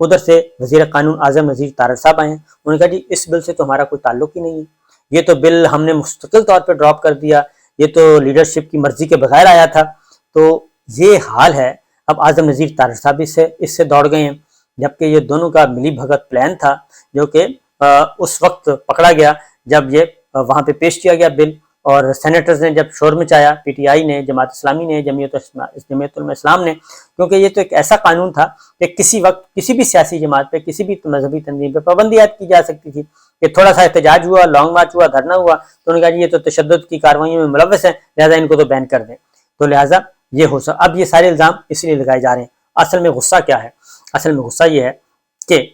ادھر سے وزیر قانون اعظم نذیر تارڑ صاحب آئے ہیں، انہوں نے کہا جی اس بل سے تو ہمارا کوئی تعلق ہی نہیں ہے، یہ تو بل ہم نے مستقل طور پہ ڈراپ کر دیا، یہ تو لیڈرشپ کی مرضی کے بغیر آیا تھا۔ تو یہ حال ہے۔ اب اعظم نذیر تارڑ صاحب اس سے دوڑ گئے ہیں، جبکہ یہ دونوں کا ملی بھگت پلان تھا جو کہ اس وقت پکڑا گیا جب یہ وہاں پہ پیش کیا گیا بل، اور سینیٹرز نے جب شور مچایا، پی ٹی آئی نے، جماعت اسلامی نے، جمعیت علماء اسلام نے، کیونکہ یہ تو ایک ایسا قانون تھا کہ کسی وقت کسی بھی سیاسی جماعت پہ، کسی بھی مذہبی تنظیم پہ پابندی عائد کی جا سکتی تھی، کہ تھوڑا سا احتجاج ہوا، لانگ مارچ ہوا، دھرنا ہوا، تو انہوں نے کہا جی یہ تو تشدد کی کارروائیوں میں ملوث ہیں، لہٰذا ان کو تو بین کر دیں۔ تو لہٰذا یہ ہو سکتا، اب یہ سارے الزام اس لیے لگائے جا رہے ہیں۔ اصل میں غصہ کیا ہے؟ اصل میں غصہ یہ ہے کہ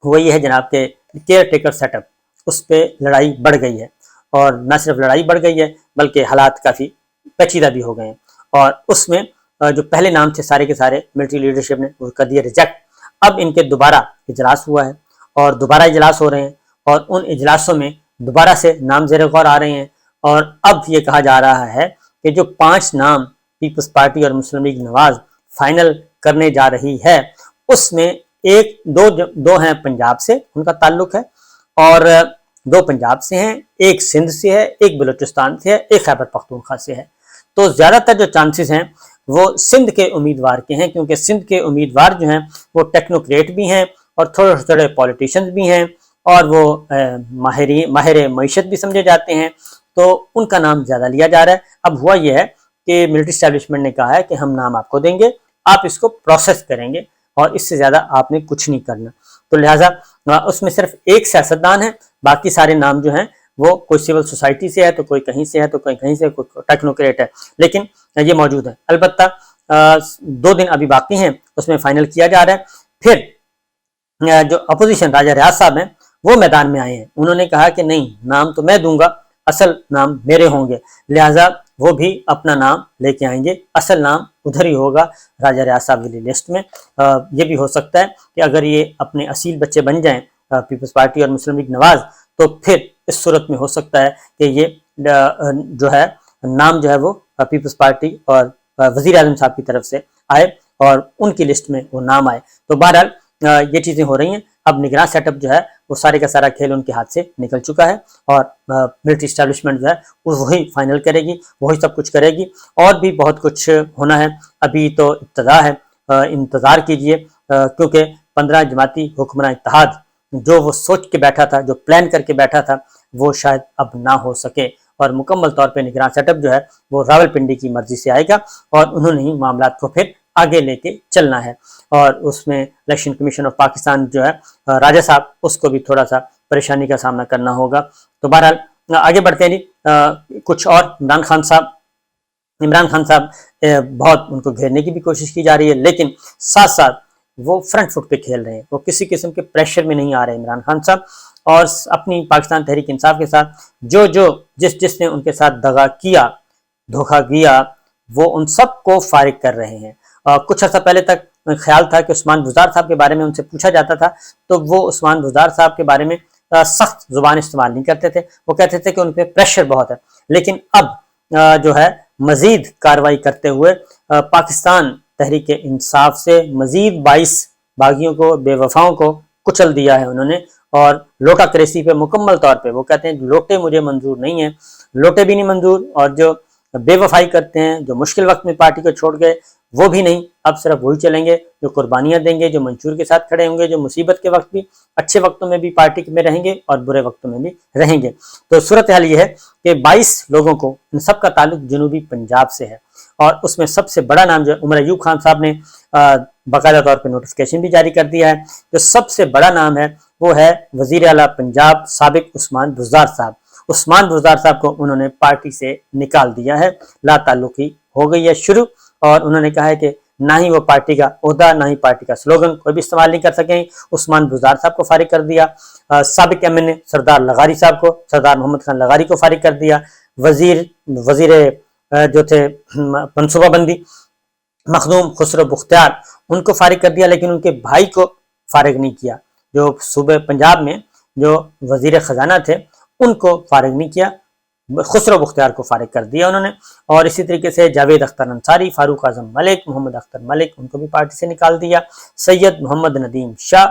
وہ یہ ہے جناب کہ کیئر ٹیکر سیٹ اپ، اس پہ لڑائی بڑھ گئی ہے، اور نہ صرف لڑائی بڑھ گئی ہے بلکہ حالات کافی پیچیدہ بھی ہو گئے ہیں، اور اس میں جو پہلے نام تھے سارے کے سارے ملٹری لیڈرشپ نے وہ کر دیا ریجیکٹ۔ اب ان کے دوبارہ اجلاس ہوا ہے، اور دوبارہ اجلاس ہو رہے ہیں، اور ان اجلاسوں میں دوبارہ سے نام زیر غور آ رہے ہیں، اور اب یہ کہا جا رہا ہے کہ جو 5 نام پیپلز پارٹی اور مسلم لیگ نواز فائنل کرنے جا رہی ہے، اس میں دو ہیں پنجاب سے، ان کا تعلق ہے، اور 2 پنجاب سے ہیں، ایک سندھ سے ہے، ایک بلوچستان سے ہے، ایک خیبر پختونخوا سے ہے۔ تو زیادہ تر جو چانسز ہیں وہ سندھ کے امیدوار کے ہیں، کیونکہ سندھ کے امیدوار جو ہیں وہ ٹیکنوکریٹ بھی ہیں، اور تھوڑے پولیٹیشنز بھی ہیں، اور وہ ماہر معیشت بھی سمجھے جاتے ہیں، تو ان کا نام زیادہ لیا جا رہا ہے۔ اب ہوا یہ ہے کہ ملٹری اسٹیبلشمنٹ نے کہا ہے کہ ہم نام آپ کو دیں گے، آپ اس کو پروسیس کریں گے، اور اس سے زیادہ آپ نے کچھ نہیں کرنا۔ تو لہٰذا اس میں صرف ایک سیاستدان ہے، باقی سارے نام جو ہیں وہ کوئی سول سوسائٹی سے ہے، تو کوئی کہیں سے ہے، تو کوئی کہیں سے، کوئی ٹیکنوکریٹ ہے، لیکن یہ موجود ہے۔ البتہ 2 دن ابھی باقی ہیں، اس میں فائنل کیا جا رہا ہے۔ پھر جو اپوزیشن راجہ ریاض صاحب ہیں وہ میدان میں آئے ہیں، انہوں نے کہا کہ نہیں، نام تو میں دوں گا، اصل نام میرے ہوں گے، لہٰذا وہ بھی اپنا نام لے کے آئیں گے، اصل نام ادھر ہی ہوگا راجہ ریاض صاحب والی لسٹ میں۔ یہ بھی ہو سکتا ہے کہ اگر یہ اپنے اصیل بچے بن جائیں پیپلز پارٹی اور مسلم لیگ نواز، تو پھر اس صورت میں ہو سکتا ہے کہ یہ جو ہے نام جو ہے وہ پیپلز پارٹی اور وزیر اعظم صاحب کی طرف سے آئے، اور ان کی لسٹ میں وہ نام آئے۔ تو بہرحال یہ چیزیں ہو رہی ہیں۔ اب نگراں سیٹ اپ جو ہے وہ سارے کا سارا کھیل ان کے ہاتھ سے نکل چکا ہے، اور ملٹری اسٹیبلشمنٹ جو ہے وہی فائنل کرے گی، وہی سب کچھ کرے گی، اور بھی بہت کچھ ہونا ہے۔ ابھی تو ابتدا ہے، انتظار کیجئے، کیونکہ 15 جماعتی حکمراں اتحاد جو وہ سوچ کے بیٹھا تھا، جو پلان کر کے بیٹھا تھا، وہ شاید اب نہ ہو سکے، اور مکمل طور پہ نگراں سیٹ اپ جو ہے وہ راولپنڈی کی مرضی سے آئے گا، اور انہوں نے ہی معاملات کو پھر آگے لے کے چلنا ہے۔ اور اس میں الیکشن کمیشن آف پاکستان جو ہے راجہ صاحب، اس کو بھی تھوڑا سا پریشانی کا سامنا کرنا ہوگا۔ تو بہرحال آگے بڑھتے ہیں جی۔ کچھ اور عمران خان صاحب بہت ان کو گھیرنے کی بھی کوشش کی جا رہی ہے، لیکن ساتھ ساتھ وہ فرنٹ فٹ پہ کھیل رہے ہیں، وہ کسی قسم کے پریشر میں نہیں آ رہے عمران خان صاحب، اور اپنی پاکستان تحریک انصاف کے ساتھ جس نے ان کے ساتھ دغا کیا، دھوکہ کیا، وہ ان سب کو فارغ کر رہے ہیں۔ کچھ عرصہ پہلے تک خیال تھا کہ عثمان بزدار صاحب کے بارے میں ان سے پوچھا جاتا تھا تو وہ عثمان بزدار صاحب کے بارے میں سخت زبان استعمال نہیں کرتے تھے، وہ کہتے تھے کہ ان پہ پریشر بہت ہے، لیکن اب جو ہے مزید کارروائی کرتے ہوئے پاکستان تحریک انصاف سے مزید 22 باغیوں کو، بے وفاؤں کو کچل دیا ہے انہوں نے، اور لوٹا کریسی پہ مکمل طور پہ وہ کہتے ہیں لوٹے مجھے منظور نہیں ہیں، لوٹے بھی نہیں منظور، اور جو بے وفائی کرتے ہیں، جو مشکل وقت میں پارٹی کو چھوڑ گئے، وہ بھی نہیں، اب صرف وہی چلیں گے جو قربانیاں دیں گے، جو منشور کے ساتھ کھڑے ہوں گے، جو مصیبت کے وقت بھی، اچھے وقتوں میں بھی پارٹی میں رہیں گے اور برے وقتوں میں بھی رہیں گے۔ تو صورتحال یہ ہے کہ 22 لوگوں کو، ان سب کا تعلق جنوبی پنجاب سے ہے، اور اس میں سب سے بڑا نام جو عمر ایوب خان صاحب نے باقاعدہ طور پہ نوٹیفکیشن بھی جاری کر دیا ہے، جو سب سے بڑا نام ہے وہ ہے وزیر اعلیٰ پنجاب سابق عثمان بزدار صاحب۔ عثمان بزدار صاحب کو انہوں نے پارٹی سے نکال دیا ہے، لا تعلقی ہو گئی ہے شروع، اور انہوں نے کہا ہے کہ نہ ہی وہ پارٹی کا عہدہ، نہ ہی پارٹی کا سلوگن کوئی بھی استعمال نہیں کر سکیں۔ عثمان بزدار صاحب کو فارغ کر دیا، سابق ایم این اے سردار لغاری صاحب کو، سردار محمد خان لغاری کو فارغ کر دیا، وزیر جو تھے منصوبہ بندی مخدوم خسرو بختیار، ان کو فارغ کر دیا، لیکن ان کے بھائی کو فارغ نہیں کیا، جو صوبہ پنجاب میں جو وزیر خزانہ تھے ان کو فارغ نہیں کیا۔ خسرو بختیار کو فارغ کر دیا انہوں نے، اور اسی طریقے سے جاوید اختر انصاری، فاروق اعظم ملک، محمد اختر ملک، ان کو بھی پارٹی سے نکال دیا، سید محمد ندیم شاہ،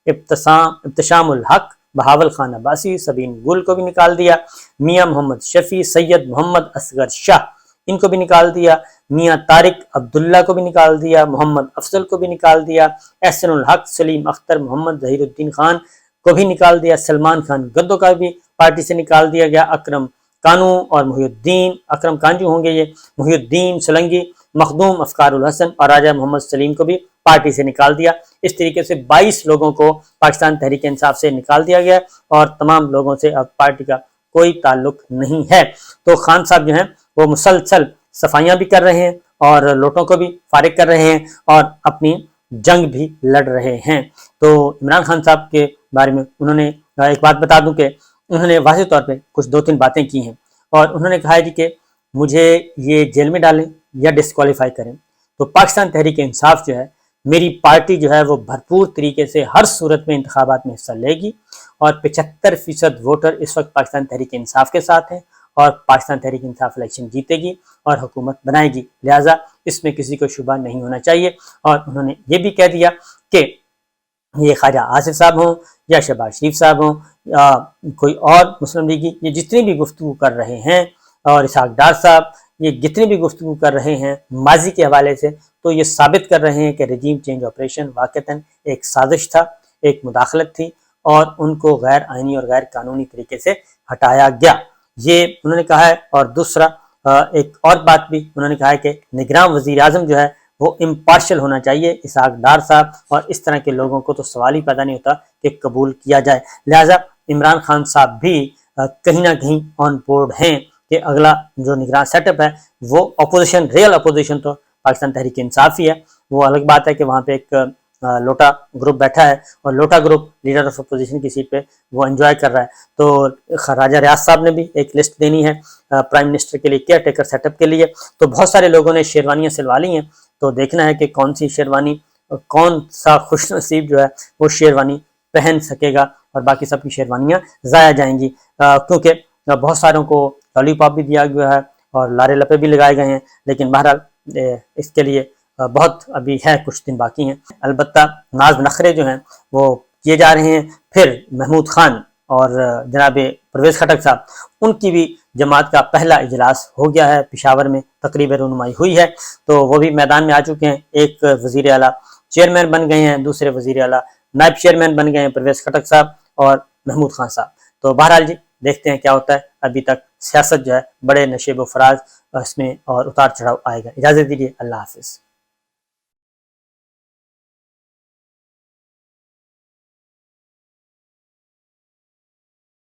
ابتشام الحق، بہاول خان عباسی، سبین گل کو بھی نکال دیا، میاں محمد شفیع، سید محمد اصغر شاہ، ان کو بھی نکال دیا، میاں طارق عبداللہ کو بھی نکال دیا، محمد افضل کو بھی نکال دیا، احسن الحق، سلیم اختر، محمد ظہیر الدین خان کو بھی نکال دیا، سلمان خان گدو کا بھی پارٹی سے نکال دیا گیا، اکرم کانو اور محی الدین، اکرم کانجو ہوں گے یہ، محی الدین سلنگی، مخدوم افکار الحسن اور راجہ محمد سلیم کو بھی پارٹی سے نکال دیا۔ اس طریقے سے 22 لوگوں کو پاکستان تحریک انصاف سے نکال دیا گیا اور تمام لوگوں سے اب پارٹی کا کوئی تعلق نہیں ہے۔ تو خان صاحب جو ہیں وہ مسلسل صفائیاں بھی کر رہے ہیں اور لوٹوں کو بھی فارغ کر رہے ہیں اور اپنی جنگ بھی لڑ رہے ہیں۔ تو عمران خان صاحب کے بارے میں انہوں نے ایک بات بتا دوں کہ انہوں نے واضح طور پہ کچھ 2-3 باتیں کی ہیں اور انہوں نے کہا ہے جی کہ مجھے یہ جیل میں ڈالیں یا ڈسکوالیفائی کریں تو پاکستان تحریک انصاف جو ہے، میری پارٹی جو ہے وہ بھرپور طریقے سے ہر صورت میں انتخابات میں حصہ لے گی اور 75% ووٹر اس وقت پاکستان تحریک انصاف کے ساتھ ہیں اور پاکستان تحریک انصاف الیکشن جیتے گی اور حکومت بنائے گی، لہٰذا اس میں کسی کو شبہ نہیں ہونا چاہیے۔ اور انہوں نے یہ بھی کہہ دیا کہ یہ خواجہ آصف صاحب ہوں یا شہباز شریف صاحب ہوں یا کوئی اور مسلم لیگی، یہ جتنی بھی گفتگو کر رہے ہیں، اور اسحاق ڈار صاحب یہ جتنی بھی گفتگو کر رہے ہیں ماضی کے حوالے سے، تو یہ ثابت کر رہے ہیں کہ رجیم چینج آپریشن واقعتاً ایک سازش تھا، ایک مداخلت تھی اور ان کو غیر آئینی اور غیر قانونی طریقے سے ہٹایا گیا، یہ انہوں نے کہا ہے۔ اور دوسرا ایک اور بات بھی انہوں نے کہا ہے کہ نگراں وزیر اعظم جو ہے وہ امپارشل ہونا چاہیے، اسحاق ڈار صاحب اور اس طرح کے لوگوں کو تو سوال ہی پیدا نہیں ہوتا کہ قبول کیا جائے، لہٰذا عمران خان صاحب بھی کہیں نہ کہیں آن بورڈ ہیں کہ اگلا جو نگراں سیٹ اپ ہے وہ اپوزیشن، ریئل اپوزیشن تو پاکستان تحریک انصاف ہی ہے۔ وہ الگ بات ہے کہ وہاں پہ ایک لوٹا گروپ بیٹھا ہے اور لوٹا گروپ لیڈر آف اپوزیشن کی سیٹ پہ وہ انجوائے کر رہا ہے، تو راجہ ریاض صاحب نے بھی ایک لسٹ دینی ہے پرائم منسٹر کے لیے، کیئر ٹیکر سیٹ اپ کے لیے، تو بہت سارے لوگوں نے شیروانیاں سلوا لی ہیں، تو دیکھنا ہے کہ کون سی شیروانی، کون سا خوش نصیب جو ہے وہ شیروانی پہن سکے گا اور باقی سب کی شیروانیاں ضائع جائیں گی، کیونکہ بہت ساروں کو لالی پاپ بھی دیا گیا ہے اور لارے لپے بھی لگائے گئے ہیں، لیکن بہرحال اس کے لیے بہت ابھی ہے، کچھ دن باقی ہیں۔ البتہ ناز نخرے جو ہیں وہ کیے جا رہے ہیں۔ پھر محمود خان اور جناب پرویز خٹک صاحب، ان کی بھی جماعت کا پہلا اجلاس ہو گیا ہے، پشاور میں تقریب رونمائی ہوئی ہے، تو وہ بھی میدان میں آ چکے ہیں، ایک وزیر اعلیٰ چیئرمین بن گئے ہیں، دوسرے وزیر اعلیٰ نائب چیئرمین بن گئے ہیں پرویز خٹک صاحب اور محمود خان صاحب۔ تو بہرحال جی دیکھتے ہیں کیا ہوتا ہے، ابھی تک سیاست جو ہے بڑے نشیب و فراز اس میں اور اتار چڑھاؤ آئے گا۔ اجازت دیجیے، اللہ حافظ۔